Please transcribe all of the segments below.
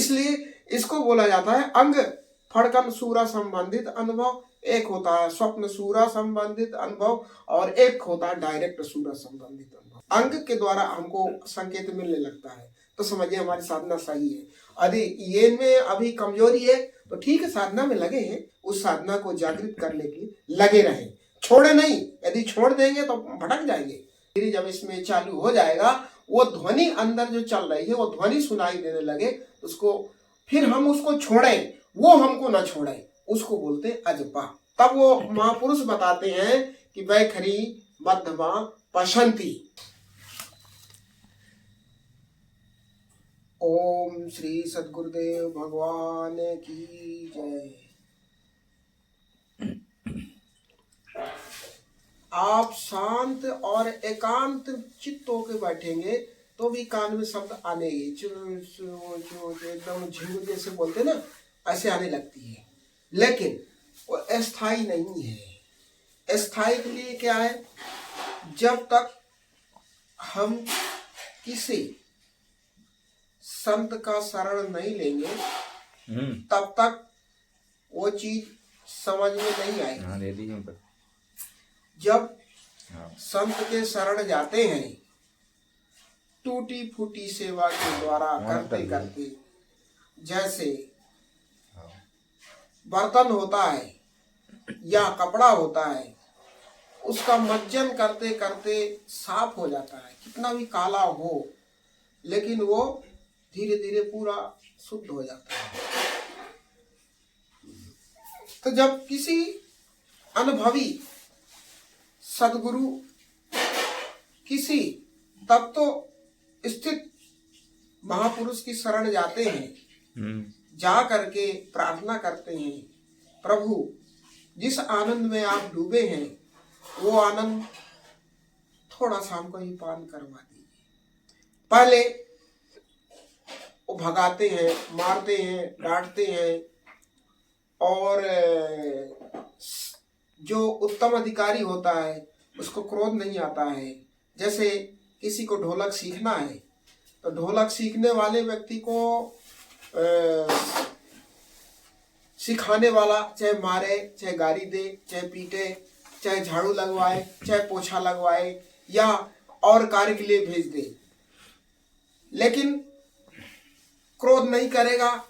इसलिए इसको बोला जाता है अंग फड़कन सूरा संबंधित अनुभव, एक होता है स्वप्न सूरा संबंधित अनुभव और एक होता है डायरेक्ट सूरा संबंधित अनुभव। अंग के द्वारा हमको संकेत मिलने लगता है तो समझिए हमारी साधना सही है। यदि ये में अभी कमजोरी है तो ठीक है, साधना में लगे हैं, उस साधना को जागृत करने के लिए लगे रहें, छोड़े नहीं। यदि छोड़ देंगे तो भटक जाएंगे। फिर जब इसमें चालू हो जाएगा, वो ध्वनि अंदर जो चल रही है वो ध्वनि सुनाई देने लगे, उसको फिर हम उसको छोड़ें, वो हमको ना छोड़े, उसको बोलते अजपा। तब वो महापुरुष बताते हैं कि वैखरी मध्यमा पशंती। ओम श्री सद्गुरुदेव भगवान की जय। आप शांत और एकांत चित्त होकर बैठेंगे तो भी कान में शब्द आने एकदम झिंगुर जैसे बोलते ना, ऐसे आने लगती है, लेकिन वो अस्थाई नहीं है। अस्थाई के लिए क्या है, जब तक हम किसी संत का शरण नहीं लेंगे तब तक वो चीज समझ में नहीं आएगी। जब संत के शरण जाते हैं, टूटी फूटी सेवा के द्वारा करते करते, जैसे बर्तन होता है या कपड़ा होता है, उसका मज्जन करते करते साफ हो जाता है, कितना भी काला हो लेकिन वो धीरे धीरे पूरा शुद्ध हो जाता है। तो जब किसी अनुभवी सदगुरु किसी तत्व स्थित महापुरुष की शरण जाते हैं, जा करके प्रार्थना करते हैं, प्रभु जिस आनंद में आप डूबे हैं वो आनंद थोड़ा सा हमको ही पान करवा दीजिए। पहले वो भगाते हैं, मारते हैं, डांटते हैं, और जो उत्तम अधिकारी होता है उसको क्रोध नहीं आता है। जैसे किसी को ढोलक सीखना है तो ढोलक सीखने वाले व्यक्ति को सिखाने वाला चाहे मारे, चाहे गाली दे, चाहे पीटे, चाहे झाड़ू लगवाए, चाहे पोछा लगवाए या और कार्य के लिए भेज दे, लेकिन क्रोध नहीं करेगा,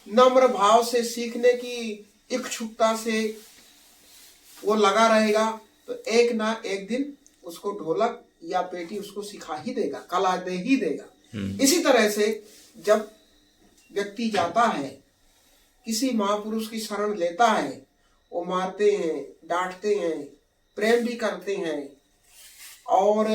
नम्र भाव से सीखने की इच्छुकता से वो लगा रहेगा, तो एक ना एक दिन उसको ढोलक या पेटी उसको सिखा ही देगा, कला दे ही देगा। इसी तरह से जब व्यक्ति जाता है, किसी महापुरुष की शरण लेता है, वो मारते हैं, डांटते हैं, प्रेम भी करते हैं। और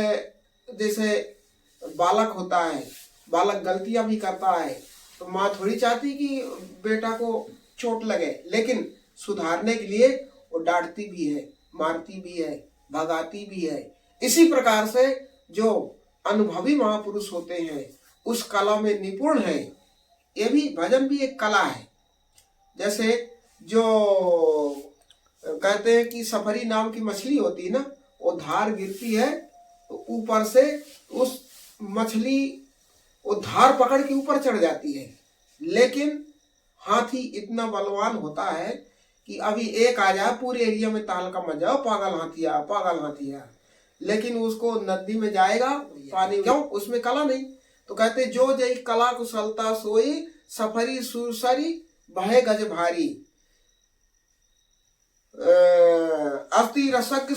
जैसे बालक होता है, बालक गलतियां भी करता है तो माँ थोड़ी चाहती कि बेटा को चोट लगे, लेकिन सुधारने के लिए वो डांटती भी है, मारती भी है, भगाती भी है। इसी प्रकार से जो अनुभवी महापुरुष होते हैं उस कला में निपुण है। ये भी भजन भी एक कला है। जैसे जो कहते हैं कि सफरी नाम की मछली होती है ना, वो धार गिरती है तो ऊपर से उस मछली वो धार पकड़ के ऊपर चढ़ जाती है, लेकिन हाथी इतना बलवान होता है कि अभी एक आ जाए पूरे एरिया में ताल का मजा, पागल हाथिया, पागल हाथिया, लेकिन उसको नदी में जाएगा पानी, क्यों? उसमें कला नहीं। तो कहते जो जई कला कुशलता सोई, सफरी सुरसरी बहे गज भारी, अति रसक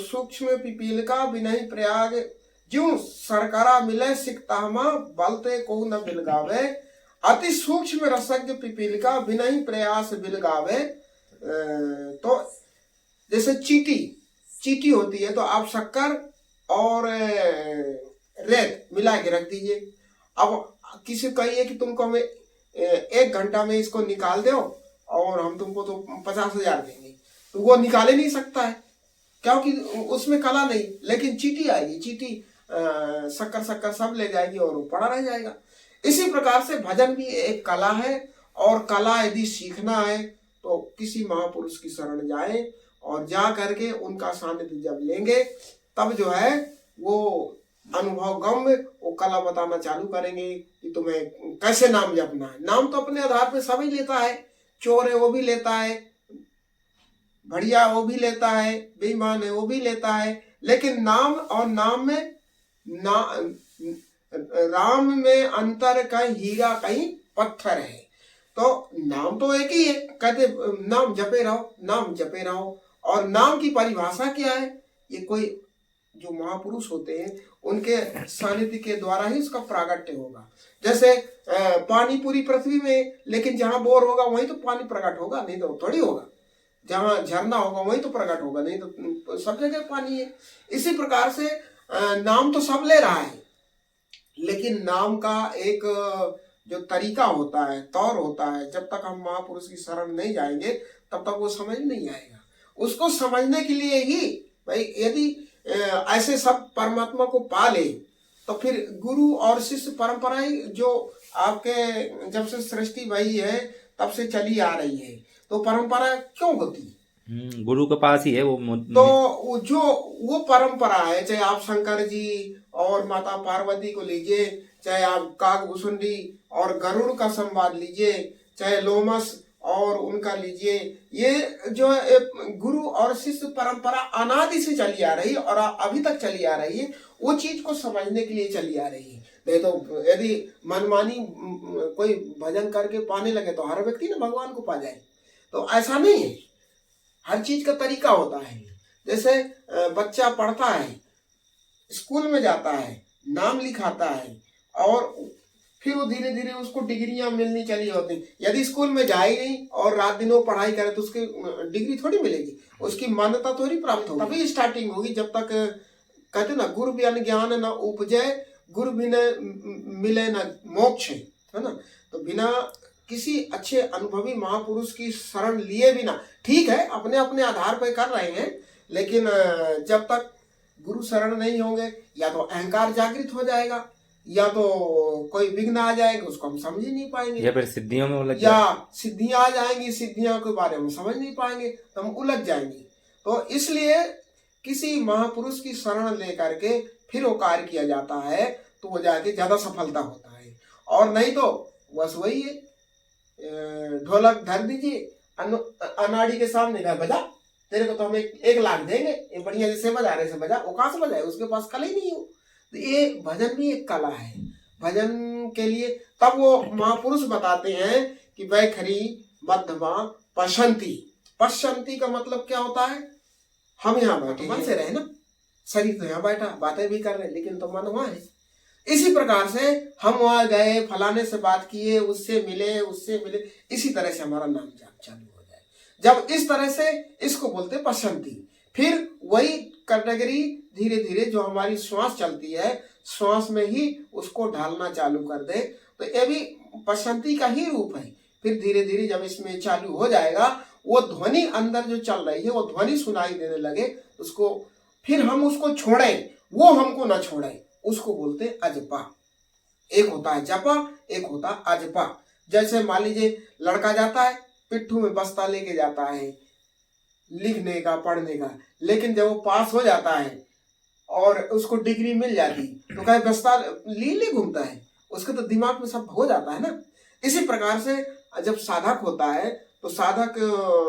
सूक्ष्म पिपील का बिनहि प्रयाग, ज्यों सरकरा मिले सिकतामा बलते को न बिलगावे, अति सूक्ष्म रसज्ञ पिपील का बिनहि प्रयास बिलगावे। तो जैसे चीटी होती है तो आप शक्कर और रेत मिला के रख दीजिए। अब किसी को कहिए कि तुमको हमें 1 घंटा में इसको निकाल दो और हम तुमको तो 50,000 देंगे, तो वो निकाले नहीं सकता है, क्योंकि उसमें कला नहीं। लेकिन चीटी आएगी, चीटी शक्कर सब ले जाएगी और वो पड़ा रह जाएगा। इसी प्रकार से भजन भी एक कला है, और कला यदि सीखना है तो किसी महापुरुष की शरण जाए, और जा करके उनका सानिध्य जब लेंगे तब जो है वो अनुभव गम्य वो कला बताना चालू करेंगे कि तुम्हें कैसे नाम जपना है। नाम तो अपने आधार पे सभी लेता है, चोर है वो भी लेता है, बढ़िया वो भी लेता है, बेईमान है वो भी लेता है, लेकिन नाम और नाम में राम में अंतर कहीं हीरा कहीं पत्थर है। तो नाम तो एक ही है, कहते नाम जपे रहो, नाम जपे रहो। और नाम की परिभाषा क्या है, ये कोई जो महापुरुष होते हैं उनके सानिध्य के द्वारा ही उसका प्रागट्य होगा। जैसे पानी पूरी पृथ्वी में, लेकिन जहां बोर होगा वहीं तो पानी प्रकट होगा, नहीं तो थोड़ी होगा। जहां झरना होगा वहीं तो प्रकट होगा, नहीं तो सब जगह पानी है। इसी प्रकार से नाम तो सब ले रहा है, लेकिन नाम का एक जो तरीका होता है, तौर होता है, जब तक हम महापुरुष की शरण नहीं जाएंगे तब तक वो समझ नहीं आएगा। उसको समझने के लिए ही भाई यदि ऐसे सब परमात्मा को पा ले तो फिर गुरु और शिष्य परंपराएं जो आपके जब से सृष्टि भई है तब से चली आ रही है, तो परंपरा क्यों होती है? गुरु के पास ही है वो। तो जो वो परंपरा है, चाहे आप शंकर जी और माता पार्वती को लीजिए, चाहे आप काकभूषुंडी और गरुड़ का संवाद लीजिए, चाहे लोमस और उनका लीजिए, ये जो गुरु और शिष्य परंपरा अनादि से चली आ रही है और अभी तक चली आ रही है, वो चीज को समझने के लिए चली आ रही है। नहीं तो यदि मनमानी कोई भजन करके पाने लगे तो हर व्यक्ति ना भगवान को पा जाए, तो ऐसा नहीं है। हर चीज का तरीका होता है। जैसे बच्चा पढ़ता है, स्कूल में जाता है, नाम लिखाता है और फिर वो धीरे धीरे उसको डिग्रियां मिलनी चली होती। यदि स्कूल में जाए नहीं और रात दिन वो पढ़ाई करे तो उसकी डिग्री थोड़ी मिलेगी, उसकी मान्यता थोड़ी प्राप्त होगी। तभी स्टार्टिंग होगी। जब तक कहते ना गुरु बिन ज्ञान न उपजे, गुरु बिना मिले न मोक्ष, है ना। तो बिना किसी अच्छे अनुभवी महापुरुष की शरण लिए बिना, ठीक है अपने अपने आधार पर कर रहे हैं, लेकिन जब तक गुरु शरण नहीं होंगे या तो अहंकार जागृत हो जाएगा, या तो कोई विघ्न आ जाएगा, उसको हम समझ ही नहीं पाएंगे, या फिर सिद्धियों में उलझ या सिद्धियां आ जाएंगी, सिद्धियों के बारे में समझ नहीं पाएंगे तो हम उलझ जाएंगे। तो इसलिए किसी महापुरुष की शरण लेकर के फिर वो कार्य किया जाता है तो वो जाके ज्यादा सफलता होता है। और नहीं तो बस वही है, ढोलक धर दीजिए, अनाड़ी के सामने का बजा, तेरे को तो हम 1 लाख देंगे, ये बढ़िया जैसे बजा रहे से बजा। वो कहाँ से बजाए, उसके पास कला ही नहीं हो। तो ये भजन भी एक कला है। भजन के लिए तब वो महापुरुष बताते हैं कि वैखरी मध्यमा पशंती। पशंती का मतलब क्या होता है, हम यहाँ बैठे मन से रहे ना, शरीर तो यहाँ बैठा, बातें भी कर रहे हैं, लेकिन तो मन वहां है। इसी प्रकार से हम वहां गए, फलाने से बात किए, उससे मिले, इसी तरह से हमारा नाम जाप चालू हो जाए। जब इस तरह से इसको बोलते पशंती। फिर वही कैटेगरी धीरे धीरे जो हमारी श्वास चलती है, श्वास में ही उसको ढालना चालू कर दे, तो ये भी पशंती का ही रूप है। फिर धीरे धीरे जब इसमें चालू हो जाएगा, वो ध्वनि अंदर जो चल रही है वो ध्वनि सुनाई देने लगे, उसको फिर हम उसको छोड़ें, वो हमको ना छोड़े, उसको बोलते अजपा। एक होता है जपा, एक होता अजपा। जैसे मान लीजिए लड़का जाता है, पिट्ठू में बस्ता लेके जाता है लिखने का, पढ़ने का, लेकिन जब वो पास हो जाता है और उसको डिग्री मिल जाती तो कहे बस्ता ली घूमता है, उसके तो दिमाग में सब हो जाता है ना। इसी प्रकार से जब साधक होता है तो साधक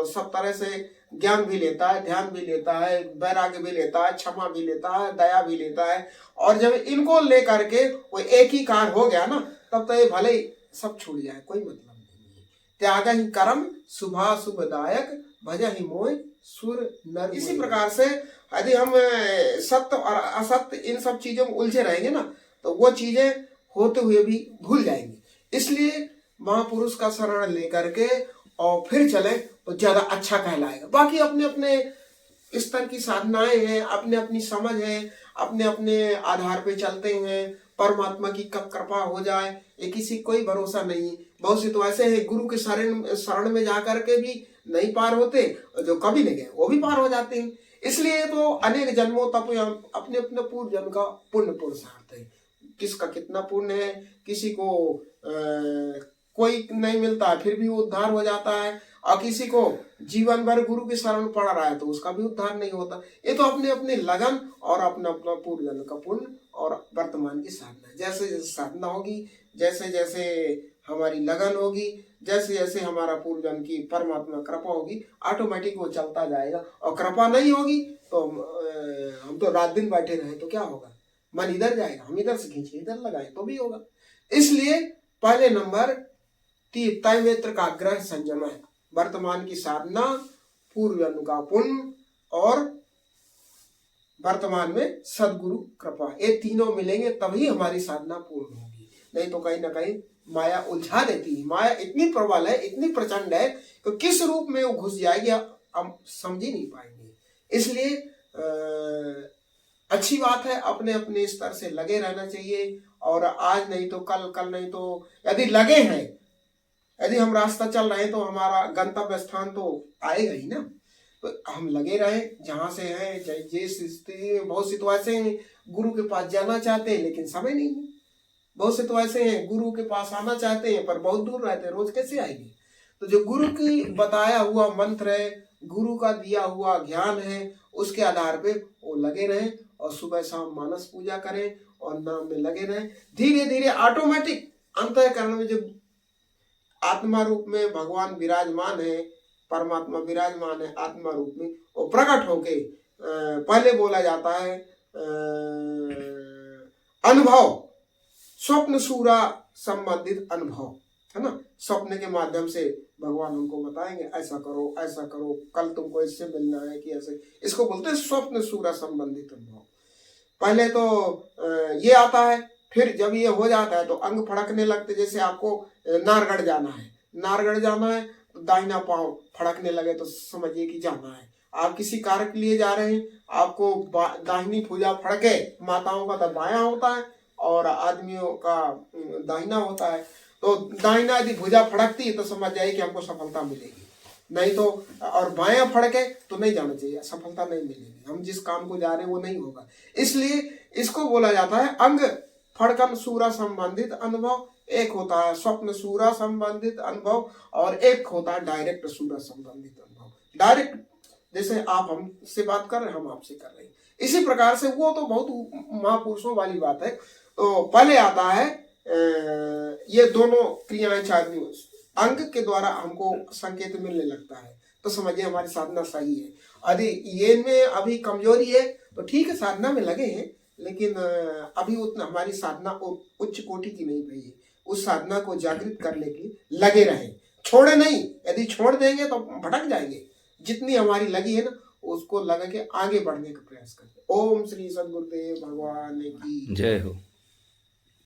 सब तरह से ज्ञान भी लेता है, ध्यान भी लेता है, वैराग्य भी लेता है, क्षमा भी लेता है, दया भी लेता है। और जब इनको लेकर के वो एक ही कार हो गया ना, तब तो ये भले ही सब छूट जाए, कोई मतलब नहीं है। त्याग ही कर्म शुभा शुभदायक, भज ही मोह सुर नर। इसी प्रकार से यदि हम सत्य और असत्य इन सब चीजों में उलझे रहेंगे ना, तो वो चीजें होते हुए भी भूल जाएंगे। इसलिए महापुरुष का शरण लेकर के और फिर चले तो ज्यादा अच्छा कहलाएगा। बाकी अपने अपने स्तर की साधनाएं हैं, अपने अपनी समझ है, अपने अपने आधार पे चलते हैं। परमात्मा की कब कृपा हो जाए ये किसी कोई भरोसा नहीं। बहुत से तो ऐसे हैं गुरु के शरण में जाकर के भी नहीं पार होते, जो कभी नहीं गए वो भी पार हो जाते हैं। इसलिए तो अनेक जन्मों तक अपने अपने पूर्व जन्म का पुण्य पुरुषार्थ है। किसका कितना पुण्य है, किसी को कोई नहीं मिलता फिर भी वो उद्धार हो जाता है, और किसी को जीवन भर गुरु के शरण पड़ा रहा है तो उसका भी उद्धार नहीं होता। ये तो अपने अपने लगन और अपना अपना पूर्व जन्म का पुण्य और वर्तमान की साधना, जैसे जैसे साधना होगी, जैसे जैसे हमारी लगन होगी, जैसे जैसे हमारा पूर्व जन्म की परमात्मा कृपा होगी, ऑटोमेटिक वो चलता जाएगा। और कृपा नहीं होगी तो हम तो रात दिन बैठे रहे तो क्या होगा, मन इधर जाएगा, हम इधर से खींचे इधर लगाए तो भी होगा। इसलिए पहले नंबर तैवेत्र का ग्रह संयम है, वर्तमान की साधना, पूर्व जन्म का पुण्य और वर्तमान में सदगुरु कृपा, ये तीनों मिलेंगे तभी हमारी साधना पूर्ण होगी। नहीं तो कहीं ना कहीं माया उलझा देती है। माया इतनी प्रबल है, इतनी प्रचंड है कि किस रूप में वो घुस जाएगी हम समझ ही नहीं पाएंगे। इसलिए अच्छी बात है, अपने अपने स्तर से लगे रहना चाहिए। और आज नहीं तो कल, कल नहीं तो यदि लगे हैं, यदि हम रास्ता चल रहे हैं तो हमारा गंतव्य स्थान तो आएगा ही ना। तो हम लगे रहे जहां से हैं, जिस स्थिति में। बहुत से तो ऐसे हैं गुरु के पास जाना चाहते हैं लेकिन समय नहीं है। बहुत से तो ऐसे हैं गुरु के पास आना चाहते हैं पर बहुत दूर रहते हैं, रोज कैसे आएंगे। तो जो गुरु की बताया हुआ मंत्र है, गुरु का दिया हुआ ज्ञान है, उसके आधार पे वो लगे रहें और सुबह शाम मानस पूजा करें और नाम में लगे रहें। धीरे धीरे ऑटोमेटिक अंतःकरण में जब आत्मा रूप में भगवान विराजमान है, परमात्मा विराजमान है आत्मा रूप में, वो प्रकट होके पहले बोला जाता है अनुभव, स्वप्न सूरा संबंधित अनुभव है ना। स्वप्न के माध्यम से भगवान हमको बताएंगे ऐसा करो ऐसा करो, कल तुमको इससे मिलना है कि ऐसे, इसको बोलते हैं स्वप्न सूरा संबंधित अनुभव। पहले तो ये आता है, फिर जब ये हो जाता है तो अंग फड़कने लगते। जैसे आपको नारगढ़ जाना है, नारगढ़ जाना है तो दाहिना पांव फड़कने लगे तो समझिए कि जाना है। आप किसी कार्य के लिए जा रहे हैं, आपको दाहिनी भुजा फड़के, माताओं का तो बायां होता है और आदमियों का दाहिना होता है। तो दाहिना यदि भुजा फड़कती है तो समझ जाए कि हमको सफलता मिलेगी, नहीं तो और बायां फड़के तो नहीं जाना चाहिए, सफलता नहीं मिलेगी, हम जिस काम को जा रहे हैं वो नहीं होगा। इसलिए इसको बोला जाता है अंग फड़कन सूरा संबंधित अनुभव। एक होता है स्वप्न सूरा संबंधित अनुभव और एक होता है डायरेक्ट सूरा संबंधित अनुभव। डायरेक्ट जैसे आप हमसे बात कर रहे हैं, हम आपसे कर रहे हैं, इसी प्रकार से वो तो बहुत महापुरुषों वाली बात है। तो पहले आता है ये दोनों क्रियाएं चार अंग के द्वारा हमको संकेत मिलने लगता है तो समझिए हमारी साधना सही है। यदि ये में अभी कमजोरी है तो ठीक है, साधना में लगे हैं लेकिन अभी उतना हमारी साधना उच्च कोटि की नहीं भई है। उस साधना को जागृत करने के लिए लगे रहें, छोड़े नहीं। यदि छोड़ देंगे तो भटक जाएंगे। जितनी हमारी लगी है ना उसको लगा के आगे बढ़ने का प्रयास करें। ओम श्री सद्गुरुदेव भगवान की जय हो।